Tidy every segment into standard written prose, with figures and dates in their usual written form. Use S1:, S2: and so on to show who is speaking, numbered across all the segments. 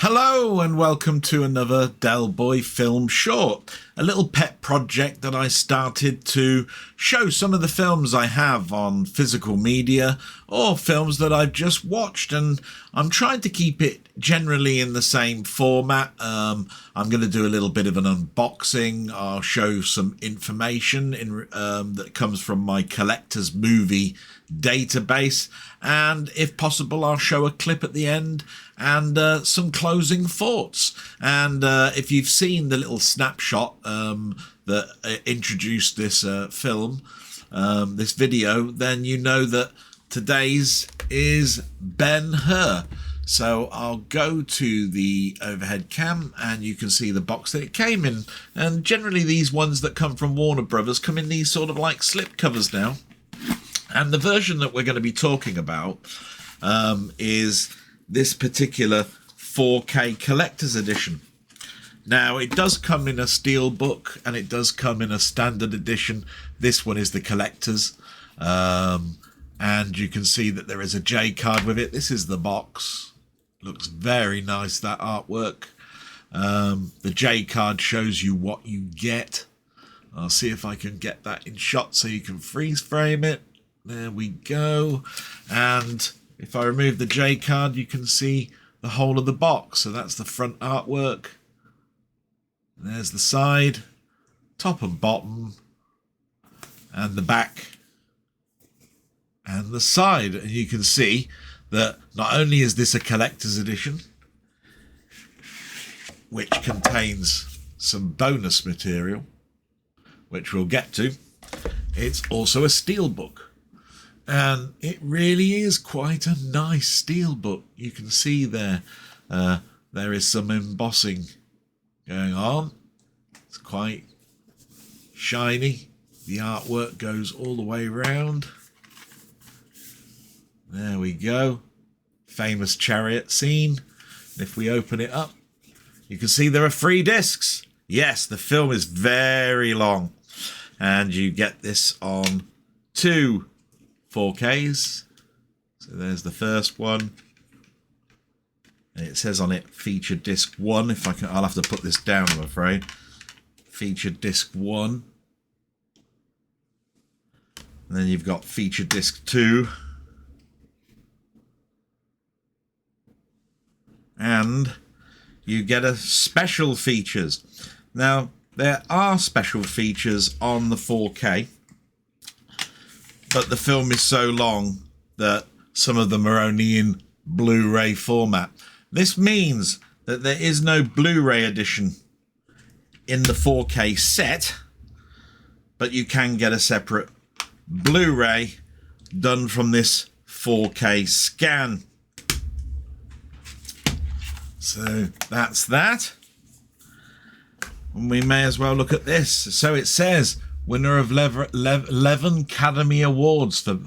S1: Hello and welcome to another Delboy film short, a little pet project that I started to show some of the films I have on physical media or films that I've just watched, and I'm trying to keep it generally in the same format. I'm going to do a little bit of an unboxing. I'll show some information that comes from my collector's movie database, and if possible I'll show a clip at the end and some closing thoughts. And if you've seen the little snapshot that introduced this film, this video, then you know that today's is Ben-Hur. So I'll go to the overhead cam and you can see the box that it came in, and generally these ones that come from Warner Brothers come in these sort of like slip covers now. And the version that we're going to be talking about is this particular 4K collector's edition. Now, it does come in a steelbook and it does come in a standard edition. This one is the collector's. And you can see that there is a J card with it. This is the box. Looks very nice, that artwork. The J card shows you what you get. I'll see if I can get that in shot so you can freeze frame it. There we go. And if I remove the J card, you can see the whole of the box. So that's the front artwork. There's the side, top and bottom, and the back and the side. And you can see that not only is this a collector's edition, which contains some bonus material, which we'll get to, it's also a steelbook. And it really is quite a nice steelbook. You can see there, there is some embossing going on. It's quite shiny. The artwork goes all the way around. There we go. Famous chariot scene. If we open it up, you can see there are 3 discs. Yes, the film is very long. And you get this on 2 4Ks. So there's the first one. And it says on it feature disc 1. If I can, I'll have to put this down, I'm afraid. Feature disc 1. And then you've got feature disc 2. And you get a special features. Now, there are special features on the 4K, but the film is so long that some of them are only in Blu-ray format. This means that there is no Blu-ray edition in the 4K set, but you can get a separate Blu-ray done from this 4K scan. So that's that. And we may as well look at this. So it says winner of 11 Academy Awards for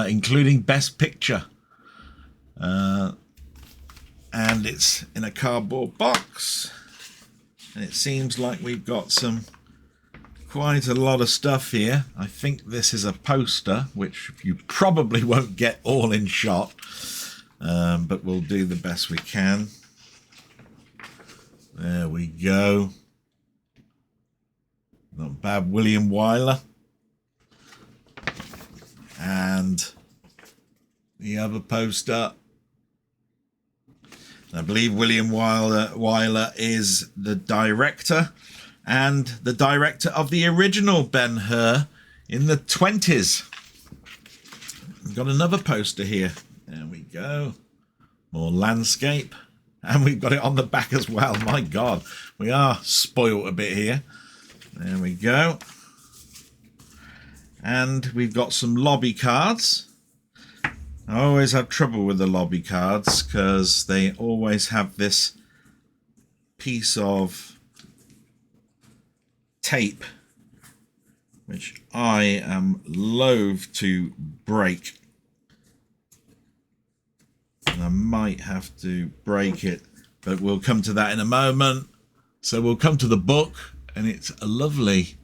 S1: including Best Picture. And it's in a cardboard box. And it seems like we've got quite a lot of stuff here. I think this is a poster, which you probably won't get all in shot. But we'll do the best we can. There we go. Not bad. William Wyler. And the other poster. I believe William Wyler is the director and the director of the original Ben-Hur in the 20s. We've got another poster here. There we go. More landscape. And we've got it on the back as well. My God, we are spoilt a bit here. There we go. And we've got some lobby cards. I always have trouble with the lobby cards because they always have this piece of tape, which I am loath to break. And I might have to break it, but we'll come to that in a moment. So we'll come to the book, and it's a lovely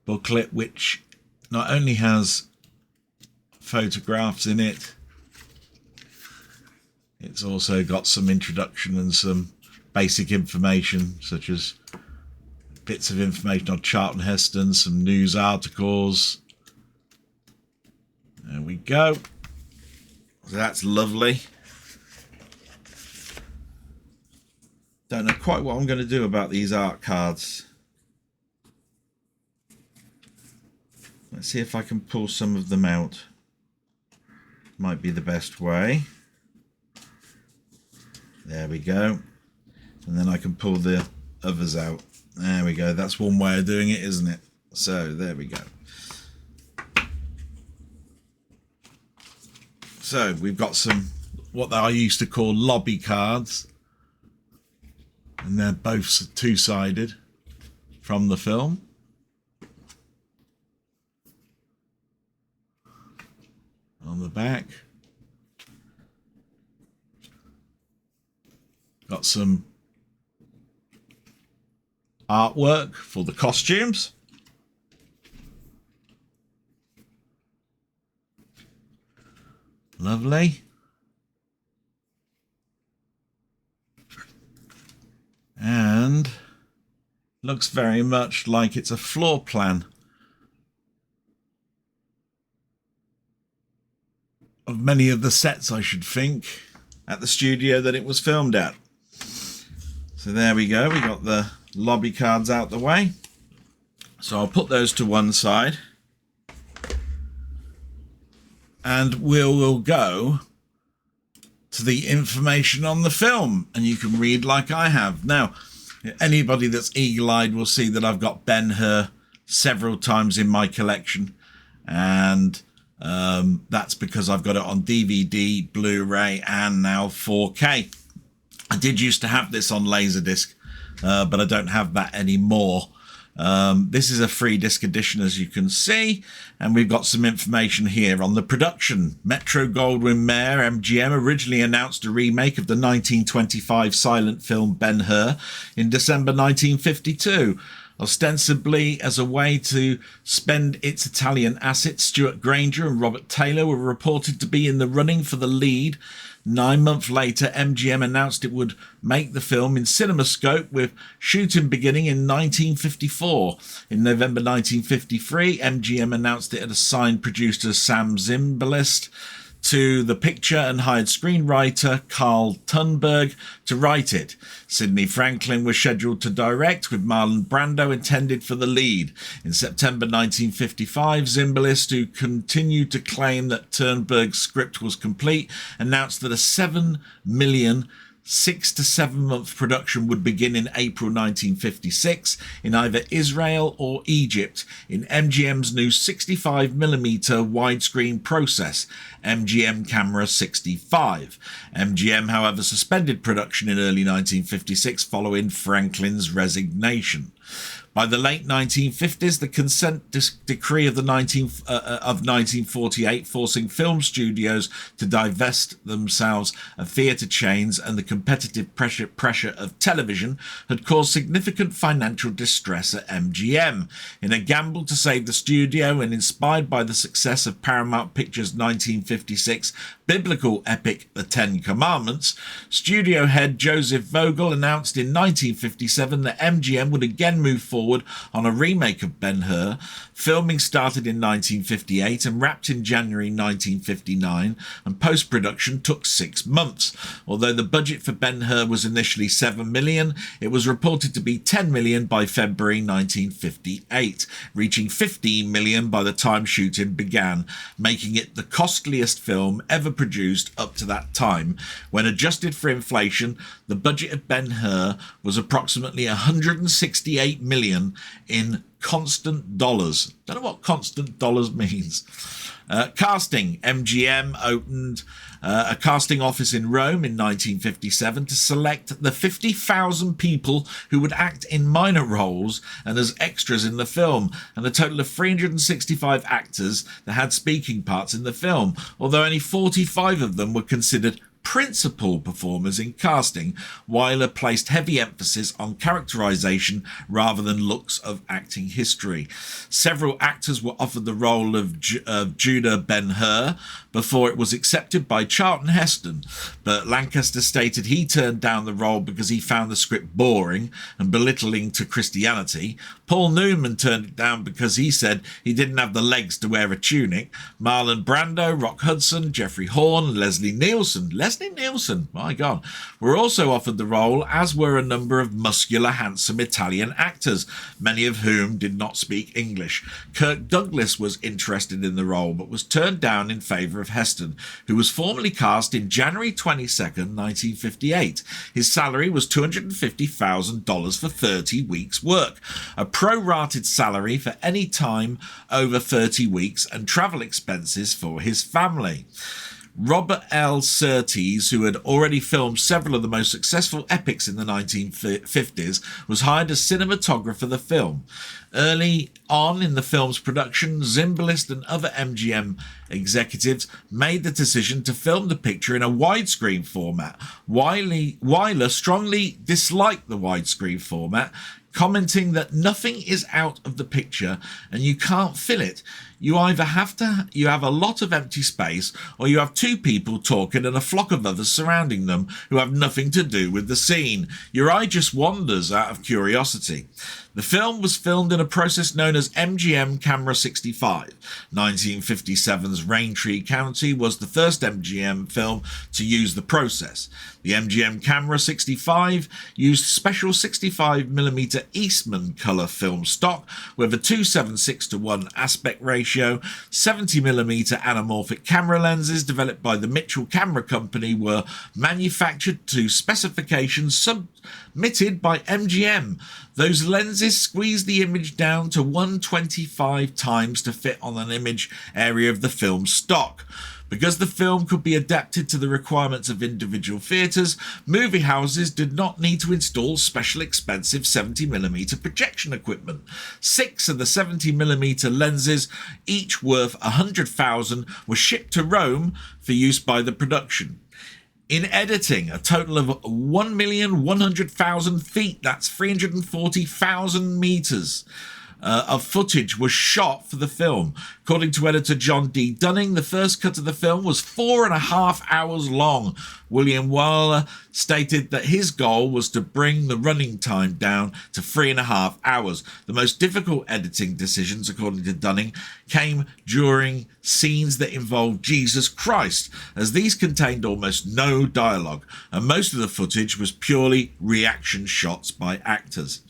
S1: booklet which not only has photographs in it, It's also got some introduction and some basic information, such as bits of information on Charlton Heston, some news articles. There we go. So that's lovely. Don't know quite what I'm going to do about these art cards. Let's see if I can pull some of them out. Might be the best way. There we go. And then I can pull the others out. There we go. That's one way of doing it, isn't it? So there we go. So we've got some, what I used to call lobby cards. And they're both two-sided from the film. On the back. Got some artwork for the costumes. Lovely. And looks very much like it's a floor plan of many of the sets, I should think, at the studio that it was filmed at. So there we go. We got the lobby cards out the way. So I'll put those to one side. And we'll go to the information on the film. And you can read like I have. Now, anybody that's eagle-eyed will see that I've got Ben-Hur several times in my collection. And that's because I've got it on DVD, Blu-ray, and now 4K. I did used to have this on Laserdisc, but I don't have that anymore. This is a free disc edition, as you can see, and we've got some information here on the production. Metro-Goldwyn-Mayer, MGM, originally announced a remake of the 1925 silent film Ben-Hur in December 1952. Ostensibly as a way to spend its Italian assets, Stuart Granger and Robert Taylor were reported to be in the running for the lead. 9 months later, MGM announced it would make the film in CinemaScope, with shooting beginning in 1954. In November 1953, MGM announced it had assigned producer Sam Zimbalist to the picture and hired screenwriter Carl Thunberg to write it. Sidney Franklin was scheduled to direct, with Marlon Brando intended for the lead. In September 1955, Zimbalist, who continued to claim that Thunberg's script was complete, announced that a $7 million 6 to 7 month production would begin in April 1956 in either Israel or Egypt in MGM's new 65mm widescreen process, MGM Camera 65. MGM, however, suspended production in early 1956 following Franklin's resignation. By the late 1950s, the consent decree of 1948, forcing film studios to divest themselves of theatre chains and the competitive pressure of television, had caused significant financial distress at MGM. In a gamble to save the studio and inspired by the success of Paramount Pictures' 1956 biblical epic The Ten Commandments, studio head Joseph Vogel announced in 1957 that MGM would again move forward on a remake of Ben-Hur. Filming started in 1958 and wrapped in January 1959, and post-production took 6 months. Although the budget for Ben-Hur was initially $7 million, it was reported to be $10 million by February 1958, reaching $15 million by the time shooting began, making it the costliest film ever produced up to that time. When adjusted for inflation, the budget of Ben-Hur was approximately $168 million in constant dollars. Don't know what constant dollars means. Casting. MGM opened a casting office in Rome in 1957 to select the 50,000 people who would act in minor roles and as extras in the film, and a total of 365 actors that had speaking parts in the film, although only 45 of them were considered principal performers in casting. Wyler placed heavy emphasis on characterization rather than looks of acting history. Several actors were offered the role of Judah Ben-Hur, before it was accepted by Charlton Heston, but Lancaster stated he turned down the role because he found the script boring and belittling to Christianity. Paul Newman turned it down because he said he didn't have the legs to wear a tunic. Marlon Brando, Rock Hudson, Jeffrey Horn, Leslie Nielsen, my God, were also offered the role, as were a number of muscular, handsome Italian actors, many of whom did not speak English. Kirk Douglas was interested in the role, but was turned down in favour of Heston, who was formally cast in January 22nd, 1958. His salary was $250,000 for 30 weeks' work, a prorated salary for any time over 30 weeks, and travel expenses for his family. Robert L. Surtees, who had already filmed several of the most successful epics in the 1950s, was hired as cinematographer for the film. Early on in the film's production, Zimbalist and other MGM executives made the decision to film the picture in a widescreen format. Wyler strongly disliked the widescreen format, commenting that nothing is out of the picture and you can't fill it. You either have a lot of empty space, or you have two people talking and a flock of others surrounding them who have nothing to do with the scene. Your eye just wanders out of curiosity. The film was filmed in a process known as MGM Camera 65. 1957's Raintree County was the first MGM film to use the process. The MGM Camera 65 used special 65mm Eastman color film stock with a 2:76:1 aspect ratio. 70mm anamorphic camera lenses developed by the Mitchell Camera Company were manufactured to specifications submitted by MGM. Those lenses squeezed the image down to 125 times to fit on an image area of the film stock. Because the film could be adapted to the requirements of individual theatres, movie houses did not need to install special expensive 70mm projection equipment. 6 of the 70mm lenses, each worth $100,000, were shipped to Rome for use by the production. In editing, a total of 1,100,000 feet, that's 340,000 meters, of footage was shot for the film. According to editor John D. Dunning, the first cut of the film was 4.5 hours long. William Wyler stated that his goal was to bring the running time down to 3.5 hours. The most difficult editing decisions, according to Dunning, came during scenes that involved Jesus Christ, as these contained almost no dialogue, and most of the footage was purely reaction shots by actors.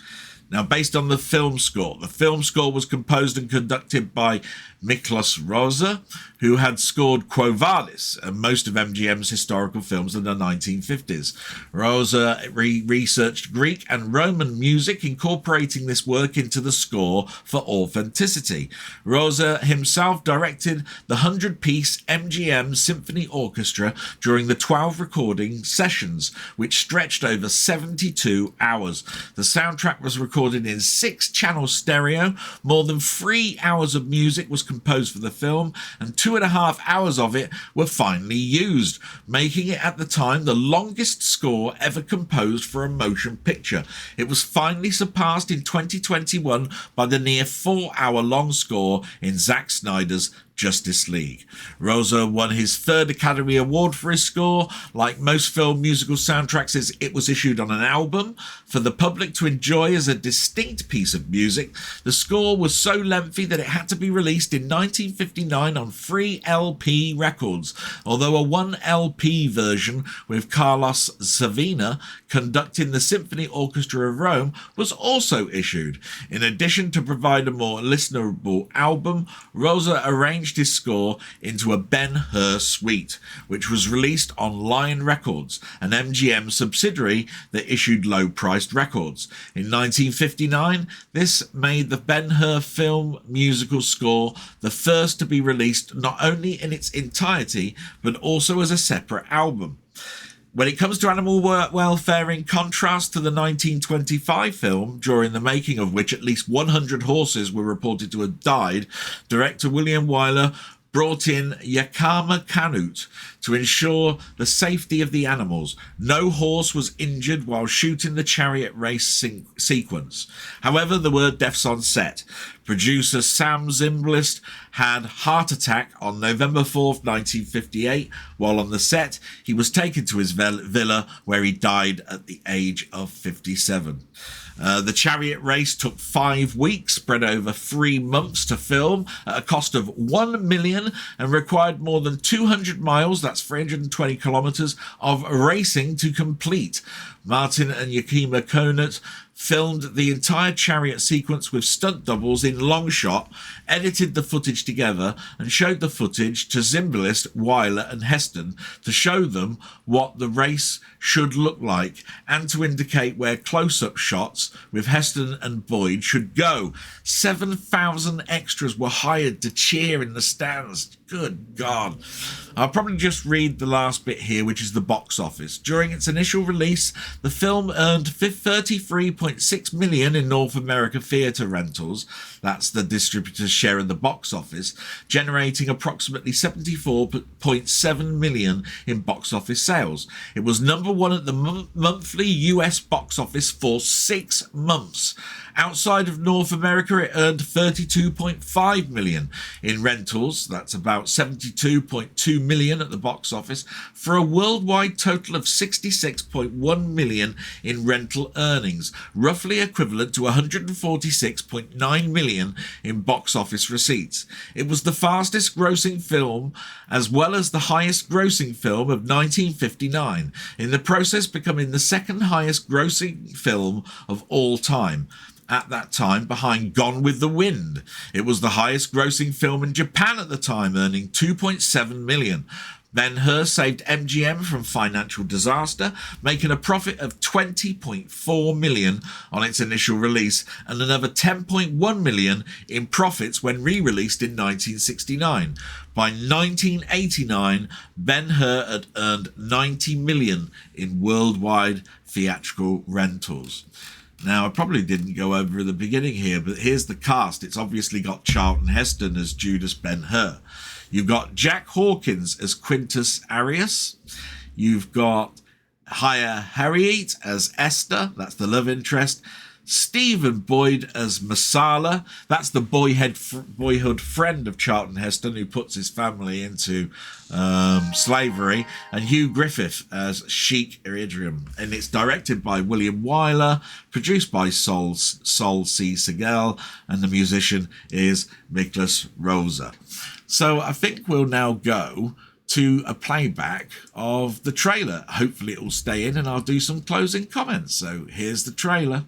S1: Now, based on the film score was composed and conducted by Miklos Rosa, who had scored Quo Vadis and most of MGM's historical films in the 1950s. Rosa researched Greek and Roman music, incorporating this work into the score for authenticity. Rosa himself directed the 100-piece MGM Symphony Orchestra during the 12 recording sessions, which stretched over 72 hours. The soundtrack was recorded in 6-channel stereo. More than 3 hours of music was composed for the film, and 2.5 hours of it were finally used, making it at the time the longest score ever composed for a motion picture. It was finally surpassed in 2021 by the near 4-hour-long score in Zack Snyder's Justice League. Rosa won his 3rd Academy Award for his score. Like most film musical soundtracks, it was issued on an album for the public to enjoy as a distinct piece of music. The score was so lengthy that it had to be released in 1959 on 3 LP records, although a 1 LP version with Carlos Savina conducting the Symphony Orchestra of Rome was also issued. In addition to provide a more listenable album, Rosa arranged his score into a Ben-Hur suite, which was released on Lion Records, an MGM subsidiary that issued low-priced records. In 1959, this made the Ben-Hur film musical score the first to be released not only in its entirety, but also as a separate album. When it comes to animal welfare, in contrast to the 1925 film, during the making of which at least 100 horses were reported to have died, director William Wyler brought in Yakama Kanut to ensure the safety of the animals. No horse was injured while shooting the chariot race sequence. However, there were deaths on set. Producer Sam Zimbalist had heart attack on November 4th, 1958. While on the set, he was taken to his villa where he died at the age of 57. The chariot race took 5 weeks, spread over 3 months to film at a cost of $1 million and required more than 200 miles, that's 320 kilometers, of racing to complete. Martin and Yakima Konut filmed the entire chariot sequence with stunt doubles in long shot, edited the footage together, and showed the footage to Zimbalist, Weiler, and Heston to show them what the race should look like and to indicate where close-up shots with Heston and Boyd should go. 7,000 extras were hired to cheer in the stands. Good God. I'll probably just read the last bit here, which is the box office. During its initial release, the film earned $33.6 million in North America theatre rentals. That's the distributor's share of the box office, generating approximately $74.7 million in box office sales. It was number one at the monthly US box office for 6 months. Outside of North America, it earned $32.5 million in rentals. That's about $72.2 million at the box office, for a worldwide total of $66.1 million in rental earnings, roughly equivalent to $146.9 million in box office receipts. It was the fastest grossing film as well as the highest grossing film of 1959, in the process becoming the second highest grossing film of all time. At that time, behind Gone with the Wind. It was the highest grossing film in Japan at the time, earning $2.7 million. Ben-Hur saved MGM from financial disaster, making a profit of $20.4 million on its initial release and another $10.1 million in profits when re-released in 1969. By 1989, Ben-Hur had earned $90 million in worldwide theatrical rentals. Now, I probably didn't go over at the beginning here, but here's the cast. It's obviously got Charlton Heston as Judas Ben-Hur. You've got Jack Hawkins as Quintus Arius. You've got Haya Harriet as Esther. That's the love interest. Stephen Boyd as Masala. That's the boyhood friend of Charlton Heston who puts his family into slavery. And Hugh Griffith as Sheik Iridrium. And it's directed by William Wyler, produced by Sol C. Segal, and the musician is Miklas Rosa. So I think we'll now go to a playback of the trailer. Hopefully it will stay in and I'll do some closing comments. So here's the trailer.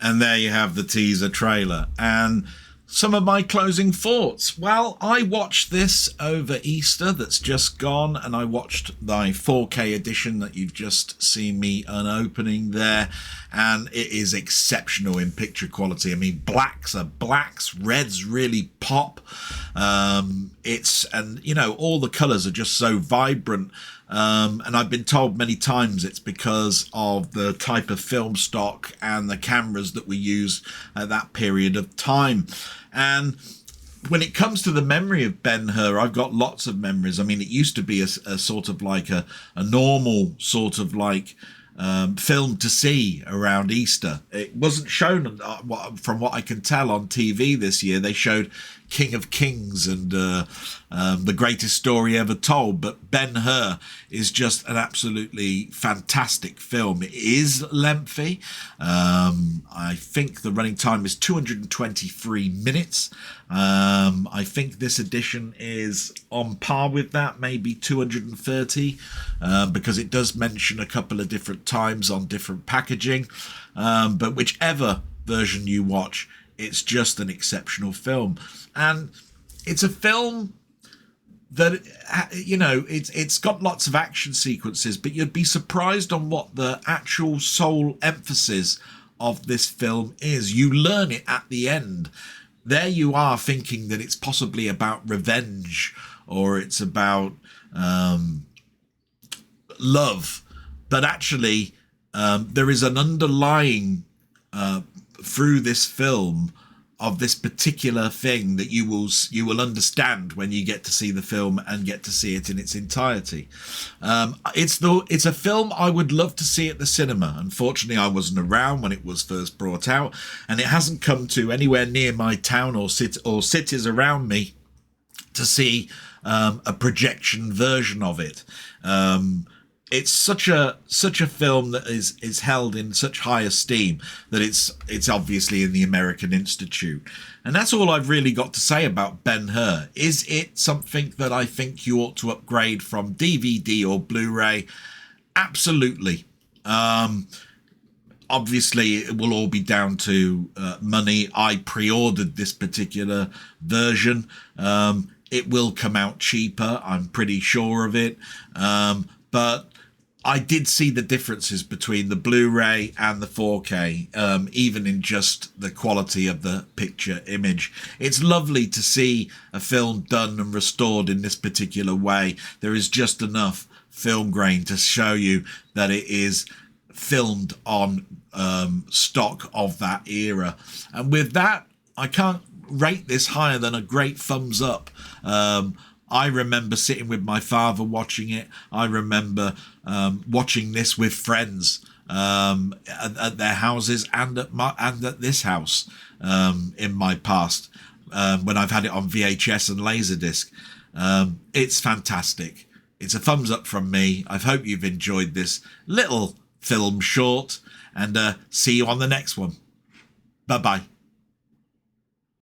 S1: And there you have the teaser trailer. And some of my closing thoughts. Well, I watched this over Easter that's just gone, and I watched the 4K edition that you've just seen me unopening there, and it is exceptional in picture quality. I mean, blacks are blacks, reds really pop. And you know, all the colors are just so vibrant. And I've been told many times it's because of the type of film stock and the cameras that we use at that period of time. And when it comes to the memory of Ben-Hur, I've got lots of memories. I mean, it used to be a sort of like a normal sort of like film to see around Easter. It wasn't shown, from what I can tell, on TV this year. They showed King of Kings and The Greatest Story Ever Told, but Ben-Hur is just an absolutely fantastic film. It is lengthy. I think the running time is 223 minutes. I think this edition is on par with that, maybe 230, because it does mention a couple of different times on different packaging. But whichever version you watch, it's just an exceptional film. And it's a film that, you know, it's got lots of action sequences, but you'd be surprised on what the actual sole emphasis of this film is. You learn it at the end. There you are thinking that it's possibly about revenge, or it's about love. But actually, there is an underlying through this film of this particular thing that you will understand when you get to see the film and get to see it in its entirety. It's a film I would love to see at the cinema. Unfortunately, I wasn't around when it was first brought out, and it hasn't come to anywhere near my town or cities around me to see a projection version of it. It's such a film that is held in such high esteem that it's obviously in the American Institute. And that's all I've really got to say about Ben-Hur. Is it something that I think you ought to upgrade from DVD or Blu-ray? Absolutely. Obviously, it will all be down to money. I pre-ordered this particular version. It will come out cheaper, I'm pretty sure of it. But I did see the differences between the Blu-ray and the 4K, even in just the quality of the picture image. It's lovely to see a film done and restored in this particular way. There is just enough film grain to show you that it is filmed on stock of that era. And with that, I can't rate this higher than a great thumbs up. I remember sitting with my father watching it. I remember watching this with friends at their houses and at this house in my past when I've had it on VHS and Laserdisc. It's fantastic. It's a thumbs up from me. I hope you've enjoyed this little film short, and see you on the next one. Bye-bye.